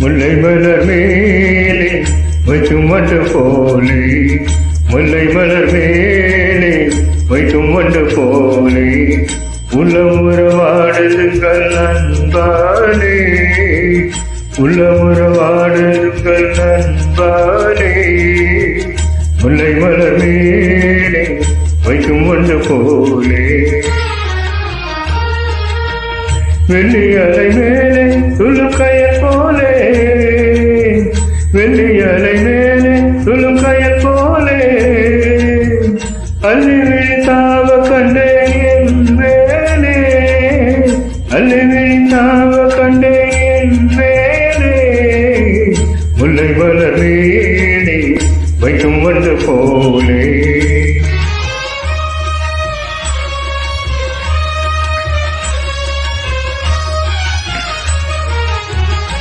முல்லை மலர் மேலே வைக்கும் வண்டு போலே, முல்லை மலர் மேலே வைக்கும் வண்டு போலே, உள்ளமுறவாடுங்கள் நண்பானே, உள்ளமுறவாடுங்கள் நண்பானே, முல்லை மலர் மேலே வைக்கும் வண்டு போலே. வெள்ளி அலை மேலே துள்ளும் கயல் போலே, வெள்ளி அலை மேலே துள்ளும் கயல் போலே, அள்ளி விழித்தாவ கண்டேன் என் மேலே, அள்ளி விழித்தாவ கண்டேன் என் மேலே, முல்லை மலர்